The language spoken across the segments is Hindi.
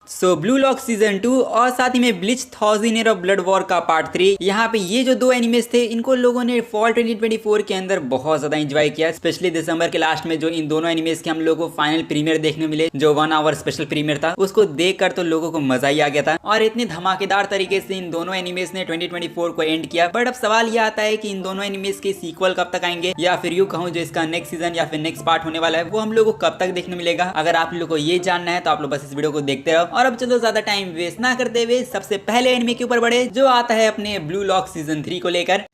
ब्लू लॉक सीजन 2 और साथ ही में bleach thousand year of blood war का पार्ट 3। यहाँ पे ये जो दो एनिमेस थे इनको लोगों ने फॉल 2024 के अंदर बहुत ज्यादा एंजॉय किया। स्पेशली दिसंबर के लास्ट में जो इन दोनों एनिमेस के हम लोगों को फाइनल प्रीमियर देखने मिले, जो 1 आवर स्पेशल प्रीमियर था, उसको देखकर तो लोगों को मजा ही आ गया था। और इतने धमाकेदार तरीके से इन दोनों एनिमेस ने 2024 को एंड किया। बट अब सवाल ये आता है कि इन दोनों एनिमेस के सीक्वल कब तक आएंगे, या फिर यूं कहूं जो इसका नेक्स्ट सीजन या फिर नेक्स्ट पार्ट होने वाला है वो हम लोग को कब तक देखने मिलेगा। अगर आप लोग को ये जानना है तो आप लोग बस इस वीडियो को देखते रहो। और अब चलो ज्यादा टाइम वेस्ट ना करते हुए सबसे पहले एनिमे के ऊपर बढ़े, जो आता है अपने ब्लू लॉक सीजन 3 को लेकर।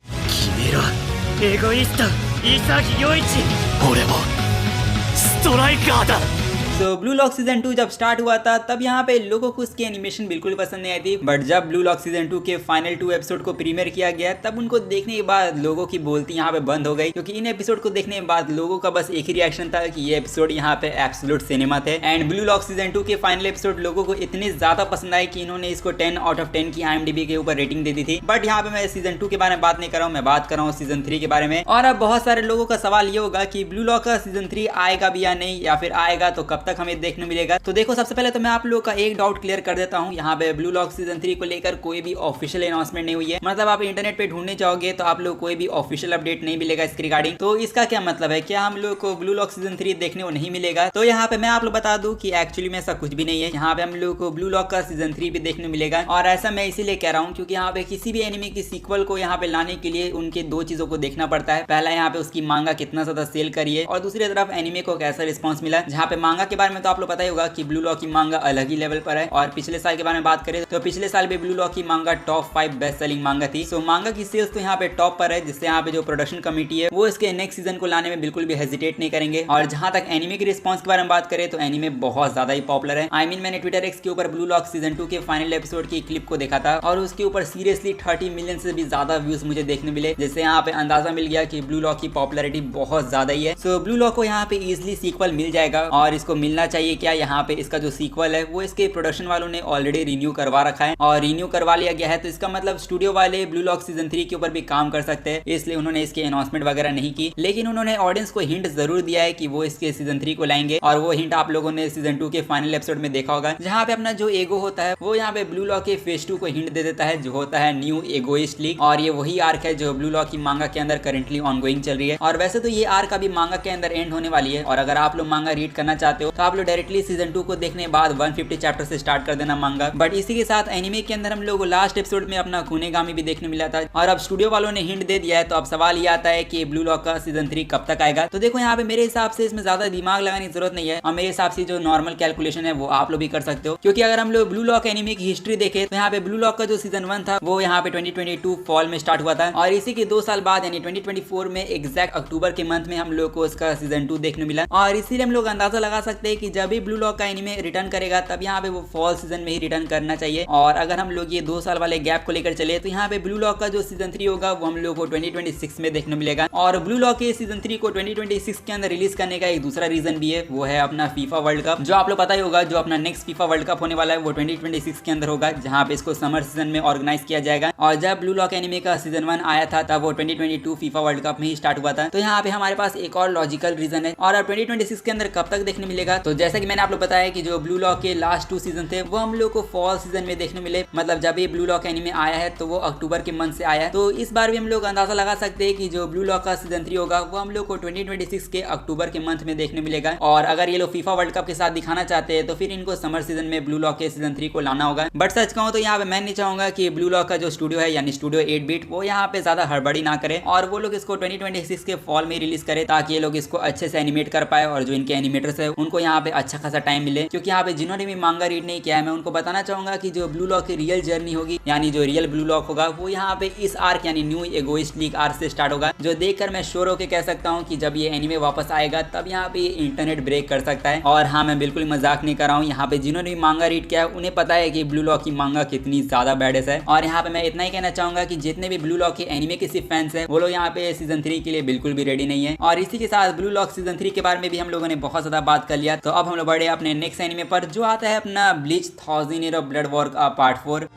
ब्लू लॉक सीजन 2 जब स्टार्ट हुआ था तब यहाँ पे लोगों को उसकी एनिमेशन बिल्कुल पसंद नहीं आई थी। बट जब ब्लू लॉक सीजन 2 के फाइनल 2 एपिसोड को प्रीमियर किया गया तब उनको देखने के बाद लोगों की बोलती यहाँ पे बंद हो गई, क्योंकि इन एपिसोड को देखने के बाद लोगों का बस एक ही रिएक्शन था कि ये एपिसोड यहाँ पे एब्सोल्यूट सिनेमा थे। एंड ब्लू लॉक सीजन 2 के फाइनल एपिसोड लोगों को इतने ज्यादा पसंद आए कि इन्होंने इसको 10 आउट ऑफ 10 की IMDb के ऊपर रेटिंग दे दी थी। बट यहाँ पे मैं सीजन 2 के बारे में बात नहीं कर रहा हूँ, मैं बात कर रहा हूँ सीजन 3 के बारे में। और अब बहुत सारे लोगों का सवाल ये होगा कि ब्लू लॉक का सीजन 3 आएगा भी या नहीं, या फिर आएगा तो कब तक हमें देखने मिलेगा। तो देखो, सबसे पहले तो मैं आप लोगों का एक डाउट क्लियर कर देता हूं। यहाँ पे ब्लू लॉक सीजन 3 को लेकर कोई भी ऑफिशियल अनाउंसमेंट नहीं हुई है। मतलब आप इंटरनेट पे ढूंढने जाओगे तो आप लोग कोई भी ऑफिशियल अपडेट नहीं मिलेगा इसके रिगार्डिंग। तो इसका क्या मतलब है, क्या हम लोग को ब्लू लॉक सीजन 3 देखने को नहीं मिलेगा? तो यहाँ पे मैं आप लोग बता दूं कि एक्चुअली में ऐसा कुछ भी नहीं है। यहाँ पे हम लोग को ब्लू लॉक का सीजन 3 भी देखने मिलेगा। और ऐसा मैं इसीलिए कह रहा हूँ क्योंकि यहाँ पे किसी भी एनिमे की सीक्वल को यहाँ पे लाने के लिए उनके दो चीजों को देखना पड़ता है। पहला यहाँ पे उसकी मांगा कितना ज्यादा सेल करी है, और दूसरी तरफ एनिमे को कैसा रिस्पॉन्स मिला। जहाँ पे मांगा के बारे में तो आप लोग पता ही होगा कि ब्लू लॉक की मांगा अलग ही लेवल पर है। और पिछले साल के बारे में बात करें तो पिछले साल भी ब्लू लॉक की मांगा टॉप 5 बेस्ट सेलिंग मांगा थी। सो मांगा की सेल्स तो यहाँ पे टॉप पर है, जिससे यहाँ पे जो प्रोडक्शन कमेटी है वो इसके नेक्स्ट सीजन को लाने में बिल्कुल भी हेजिटेट नहीं करेंगे। और जहां तक एनिमे के रिस्पॉन्स के बारे में बात करें तो एनिमे बहुत ज्यादा ही पॉपुलर है। मैंने ट्विटर एक्स के ऊपर ब्लू लॉक सीजन 2 के फाइनल एपिसोड की क्लिप को देखा था और उसके ऊपर सीरियसली 30 मिलियन से भी ज्यादा व्यूज मुझे देखने मिले, जिससे यहाँ पे अंदाजा मिल गया कि ब्लू लॉक की पॉपुलैरिटी बहुत ज्यादा ही है। सो ब्लू लॉक को यहाँ पे इजिली सीक्वल मिल जाएगा, और इसको मिलना चाहिए क्या। यहाँ पे इसका जो सीक्वल है वो इसके प्रोडक्शन वालों ने ऑलरेडी रिन्यू करवा रखा है, और रिन्यू करवा लिया गया है। तो इसका मतलब स्टूडियो वाले ब्लू लॉक सीजन 3 के ऊपर भी काम कर सकते हैं, इसलिए उन्होंने इसके अनाउंसमेंट वगैरह नहीं की। लेकिन उन्होंने ऑडियंस को हिंट जरूर दिया है कि वो इसके सीजन 3 को लाएंगे, और वो हिंट आप लोगों ने सीजन 2 के फाइनल एपिसोड में देखा होगा, जहाँ पे अपना जो ईगो होता है वो यहाँ पे ब्लू लॉक के फेज 2 को हिंट दे देता है, जो होता है न्यू एगोइस्ट लीग। और ये वही आर्क है जो ब्लू लॉक की मांगा के अंदर करंटली ऑनगोइंग चल रही है। और वैसे तो ये आर्क अभी मांगा के अंदर एंड होने वाली है, और अगर आप लोग मांगा रीड करना चाहते हो तो आप लोग डायरेक्टली सीजन 2 को देखने के बाद 150 चैप्टर से स्टार्ट कर देना मांगा। बट इसी के साथ एनिमे के अंदर हम लोग को लास्ट एपिसोड में अपना खुनेगामी भी देखने मिला था, और अब स्टूडियो वालों ने हिंट दे दिया है। तो अब सवाल ये आता है कि ब्लू लॉक का सीजन 3 कब तक आएगा। तो देखो, यहाँ पे मेरे हिसाब से इसमें ज्यादा दिमाग लगाने की जरूरत नहीं है, और मेरे हिसाब से जो नॉर्मल कैलकुलेशन है वो आप लोग भी कर सकते हो। क्योंकि अगर हम लोग ब्लू लॉक एनिमे की हिस्ट्री देखें तो यहाँ पे ब्लू लॉक का जो सीजन 1 था वो यहाँ पे 2022 फॉल में स्टार्ट हुआ था, और इसी के 2 साल बाद यानी 2024 में एग्जैक्ट अक्टूबर के मंथ में हम लोग को उसका सीजन 2 देखने मिला। और इसीलिए हम लोग अंदाजा लगा सकते हैं कि जब भी ब्लू लॉक का एनिमे रिटर्न करेगा तब यहाँ पे वो फॉल सीजन में ही रिटर्न करना चाहिए। और अगर हम लोग ये 2 साल वाले गैप को लेकर चले तो यहाँ पे ब्लू लॉक का जो सीजन 3 होगा वो हम लोग को 2026 में देखने मिलेगा। और ब्लू लॉक के सीजन 3 को 2026 के अंदर रिलीज करने का एक दूसरा रीजन भी है, वो है अपना फीफा वर्ल्ड कप, जो आप लोग पता ही होगा। जो अपना नेक्स्ट फीफा वर्ल्ड कप होने वाला है वो 2026 के अंदर होगा, जहाँ पे इसको समर सीजन में ऑर्गेनाइज किया जाएगा। और जब ब्लू लॉक एनिमे का सीजन 1 आया था तब वो 2022 फीफा वर्ल्ड कप में ही स्टार्ट हुआ था। तो यहाँ पे हमारे पास एक और लॉजिकल रीजन है। और अब 2026 के अंदर कब तक देखने मिलेगा, तो जैसा कि मैंने आप लोग बताया कि जो ब्लू लॉक के लास्ट 2 सीजन थे वो हम लोग को फॉल सीजन में देखने मिले। मतलब जब ये ब्लू लॉक एनिमे आया है तो वो अक्टूबर के मंथ से आया है। तो इस बार भी हम लोग अंदाजा लगा सकते हैं कि जो ब्लू लॉक का सीजन 3 होगा वो हम लोग को 2026 के अक्टूबर के मंथ में देखने मिलेगा। और अगर ये लोग फीफा वर्ल्ड कप के साथ दिखाना चाहते हैं तो फिर इनको समर सीजन में ब्लू लॉक के सीजन 3 को लाना होगा। बट सच कहूं तो यहाँ पे मैं नहीं चाहूंगा कि ब्लू लॉक का जो स्टूडियो है यानी स्टूडियो 8 बिट वो यहाँ पे ज्यादा हड़बड़ी ना करे, और वो लोग इसको 2026 के फॉल में रिलीज करे, ताकि ये लोग इसको अच्छे से एनिमेट कर पाए, और जो इनके एनिमेटर्स है उनको यहाँ पे अच्छा खासा टाइम मिले। क्योंकि यहाँ पे जिन्होंने भी मांगा रीड नहीं किया है मैं उनको बताना चाहूंगा कि जो ब्लू लॉक की रियल जर्नी होगी, यानी जो रियल ब्लू लॉक होगा वो यहाँ पे इस आर्क यानी न्यू एगोइस्ट लीग आर्क से स्टार्ट होगा, जो देखकर मैं श्योर होकर कह सकता हूँ कि जब ये एनिमे वापस आएगा तब यहाँ पे इंटरनेट ब्रेक कर सकता है। और हाँ, मैं बिल्कुल मजाक नहीं कर रहा हूँ। यहाँ पे जिन्होंने भी मांगा रीड किया है उन्हें पता है कि ब्लू लॉक की मांगा कितनी ज्यादा बैडेस है। और यहाँ पे मैं इतना ही कहना चाहूंगा कि जितने भी ब्लू लॉक के एनिमे के सिर्फ फैंस है वो लोग यहाँ पे सीजन 3 के लिए बिल्कुल भी रेडी नहीं है। और इसी के साथ ब्लू लॉक सीजन 3 के बारे में भी हम लोगों ने बहुत ज्यादा बात कर लिया। तो अब हम लोग बढ़े अपने नेक्स्ट एनिमे पर, जो आता है अपना bleach thousand year of blood war का पार्ट 4।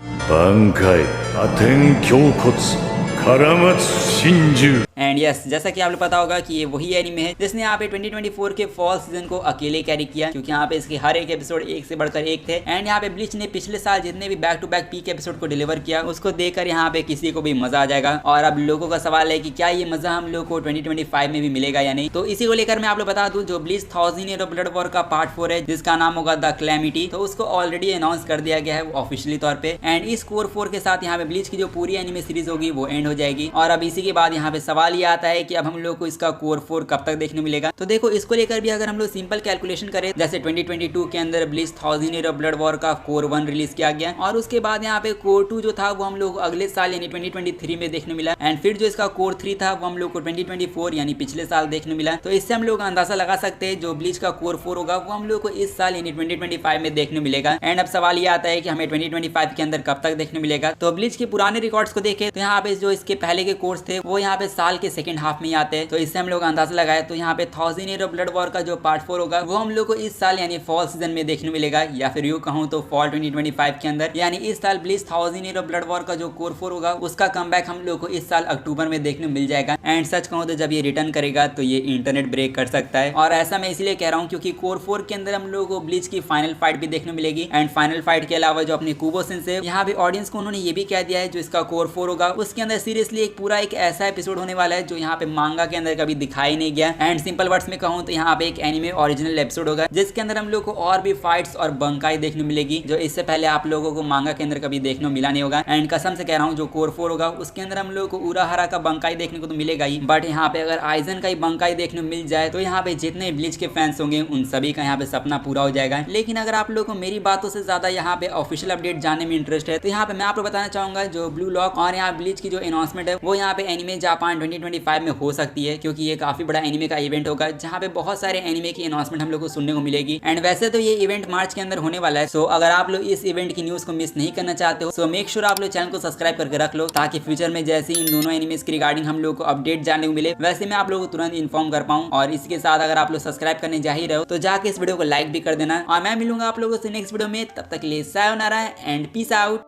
एंड यस, जैसा कि आप लोग पता होगा कि ये वही एनिमे है जिसने यहाँ पे 2024 के फॉल सीजन को अकेले कैरी किया, क्योंकि यहाँ पे इसके हर एक एपिसोड एक से बढ़कर एक थे। एंड यहाँ पे ब्लीच ने पिछले साल जितने भी back to back peak episode को डिलीवर किया उसको देखकर यहाँ पे किसी को भी मजा आ जाएगा। और अब लोगों का सवाल है कि क्या ये मजा हम लोग को 2025 में भी मिलेगा या नहीं। तो इसी को लेकर मैं आप लोग बता दूं, जो bleach 1000 year of blood war का पार्ट 4 है जिसका नाम होगा द क्लैमिटी, तो उसको ऑलरेडी अनाउंस कर दिया गया है ऑफिशियली तौर पे। एंड इस कोर 4 के साथ यहाँ पे ब्लीच की जो पूरी एनिमे सीरीज होगी वो एंड हो जाएगी। और अब इसी के बाद यहाँ पे सवाल ये आता है कि अब हम लोग को इसका कोर 4 कब तक देखने मिलेगा। तो देखो, इसको लेकर भी अगर हम लोग सिंपल कैलकुलेशन करें, जैसे 2022 के अंदर bleach 1000 year of blood war का कोर 1 रिलीज किया गया और उसके बाद यहाँ पे कोर 2 जो था वो हम लोग अगले साल यानी 2023 में देखने मिला। एंड फिर जो इसका कोर 3 था वो हम लोग को 2024 यानी पिछले साल देखने मिला। तो इससे हम लोग अंदाजा लगा सकते हैं जो ब्लीच का कोर 4 होगा वो हम लोग को इस साल यानी 2025 में देखने मिलेगा। एंड अब सवाल ये आता है कि हमें 2025 के अंदर कब तक देखने मिलेगा। तो ब्लीच के पुराने रिकॉर्ड्स को देखें तो यहाँ पे जो इसके पहले के कोर्स थे वो यहाँ पे साल के सेकंड हाफ में ही आते हैं। तो इससे हम लोग अंदाजा लगाए तो यहाँ पे 1000 ईयर ऑफ ब्लड वॉर का जो पार्ट 4 होगा वो हम लोग को इस साल यानी फॉल सीजन में देखने मिलेगा, या फिर यूं कहूं तो फॉल 2025 के अंदर। यानी इस साल bleach 1000 year of blood war का जो कोर 4 होगा उसका कमबैक हम लोग को इस साल अक्टूबर में देखने मिल जाएगा। एंड सच कहूं तो जब ये रिटर्न करेगा तो ये इंटरनेट ब्रेक कर सकता है। और ऐसा मैं इसलिए कह रहा हूँ क्योंकि कोर 4 के अंदर हम लोग को ब्लीच की फाइनल फाइट भी देखने मिलेगी। एंड फाइनल फाइट के अलावा जो अपने कुबो सेंसे यहाँ पे ऑडियंस को उन्होंने ये भी कह दिया है जो इसका कोर 4 होगा उसके अंदर सीरियसली एक ऐसा एपिसोड होने वाला है जो यहाँ पे मांगा के अंदर कभी दिखाई नहीं गया। एंड सिंपल वर्ड्स में कहूँ तो यहाँ पे एक एनिमे ओरिजिनल एपिसोड होगा जिसके अंदर हम लोग को और भी फाइट्स और बंकाई देखने मिलेगी जो इससे पहले आप लोगों को मांगा के अंदर कभी देखने मिला नहीं होगा। एंड कसम से कह रहा हूँ जो कोर 4 होगा उसके अंदर हम लोग को उराहरा का बंकाई देखने को तो मिलेगा ही, बट यहाँ पे अगर आइजन का ही बंकाई देखने मिल जाए तो यहाँ पे जितने ब्लीच के फैंस होंगे उन सभी का यहाँ पे सपना पूरा हो जाएगा। लेकिन अगर आप लोगों को मेरी बातों से ज्यादा यहाँ पे ऑफिशियल अपडेट जानने में इंटरेस्ट है तो यहाँ पे मैं आपको बताना चाहूंगा जो ब्लू लॉक और यहाँ ब्लीच की जो अनाउंसमेंट है वो यहाँ पे एनिमे जापान 2025 में हो सकती है, क्योंकि ये काफी बड़ा एनिमे का इवेंट होगा जहाँ पे बहुत सारे एनिमे की अनाउंसमेंट हम लोग को सुनने को मिलेगी। एंड वैसे तो ये इवेंट मार्च के अंदर होने वाला है। सो अगर आप लोग इस इवेंट की न्यूज को मिस नहीं करना चाहते हो सो मेक श्योर आप लोग चैनल को सब्सक्राइब करके रख लो, ताकि फ्यूचर में जैसे इन दोनों एनिमेज के रिगार्डिंग हम लोग को अपडेट जानने को मिले वैसे मैं आप लोगों को तुरंत इन्फॉर्म कर पाऊँ। और इसके साथ अगर आप लोग सब्सक्राइब करने जा ही रहे हो तो जाके इस वीडियो को लाइक भी कर देना। और मैं मिलूंगा आप लोगों से नेक्स्ट वीडियो में, तब तक के लिए सायोनारा एंड पीस आउट।